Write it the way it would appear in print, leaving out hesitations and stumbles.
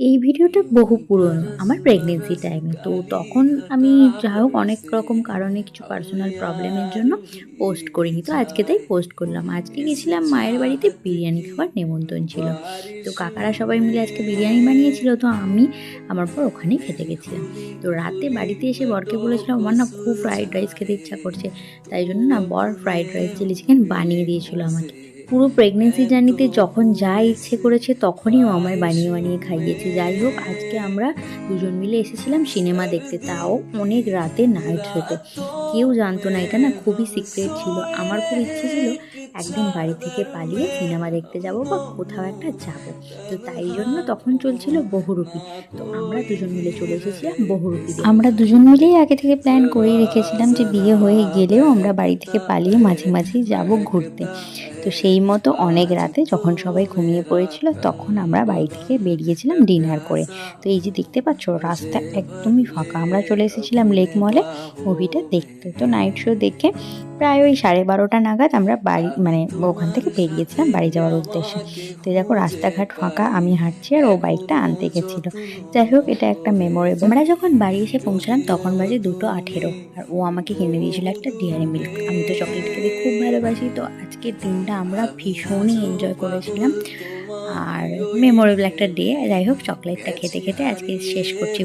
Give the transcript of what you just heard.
এই ভিডিওটা বহু পুরনো, আমার প্রেগনেন্সি টাইমে। তো তখন আমি যাই হোক অনেক রকম কারণে কিছু পার্সোনাল প্রবলেমের জন্য পোস্ট করিনি। তো আজকে তাই পোস্ট করলাম। আজকে গেছিলাম মায়ের বাড়িতে, বিরিয়ানি খাওয়ার নেমন্তন্ন ছিল। তো কাকারা সবাই মিলে আজকে বিরিয়ানি বানিয়েছিল, তো আমি আমার পর ওখানেই খেতে গেছিলাম। তো রাতে বাড়িতে এসে বরকে বলেছিলাম আমার না খুব ফ্রাইড রাইস খেতে ইচ্ছা করছে, তাই জন্য না বর ফ্রাইড রাইস চিলি চিকেন বানিয়ে দিয়েছিল আমাকে। পুরো প্রেগনেন্সি জার্নিতে যখন যা ইচ্ছে করেছে তখনই ও আমায় বানিয়ে বানিয়ে খাইয়েছে। যাই হোক, আজকে আমরা দুজন মিলে এসেছিলাম সিনেমা দেখতে, তাও অনেক রাতে নাইট শোতে। কেউ জানতো না, এটা না খুবই সিক্রেট ছিল। আমার খুব ইচ্ছে ছিল একদিন বাড়ি থেকে পালিয়ে সিনেমা দেখতে যাব বা কোথাও একটা যাব। তো তাই জন্য তখন চলছিল বহুরূপী। তো আমরা দুজন মিলে চলে এসেছিলাম বহুরূপী। আমরা দুজন মিলেই আগে থেকে প্ল্যান করেই রেখেছিলাম যে বিয়ে হয়ে গেলেও আমরা বাড়ি থেকে পালিয়ে মাঝে মাঝেই যাব ঘুরতে। তো সেই মতো অনেক রাতে যখন সবাই ঘুমিয়ে পড়েছিল তখন আমরা বাড়ি থেকে বেরিয়েছিলাম ডিনার করে। তো এই যে দেখতে পাচ্ছ রাস্তা একদমই ফাঁকা, আমরা চলে এসেছিলাম লেক মলে মুভিটা দেখতে। তো নাইট শো দেখে প্রায় ওই 12:30 নাগাদ আমরা বাড়ি ওখান থেকে বেরিয়েছিলাম বাড়ি যাওয়ার উদ্দেশ্যে। তো দেখো রাস্তাঘাট ফাঁকা, আমি হাঁটছি আর ও বাইকটা আনতে গেছিলো। যাই হোক, এটা একটা মেমোরেবল। আমরা যখন বাড়ি এসে পৌঁছলাম তখন বাজে 2:18, আর ও আমাকে কিনে দিয়েছিল একটা ডেয়ারি মিল্ক। আমি তো চকলেট খেতে খুব ভালোবাসি, তো আজকের দিনটা আমরা ভীষণই এনজয় করেছিলাম। আর মেমোরেবল একটা ডে। যাই হোক, চকলেটটা খেতে খেতে আজকে শেষ করছি।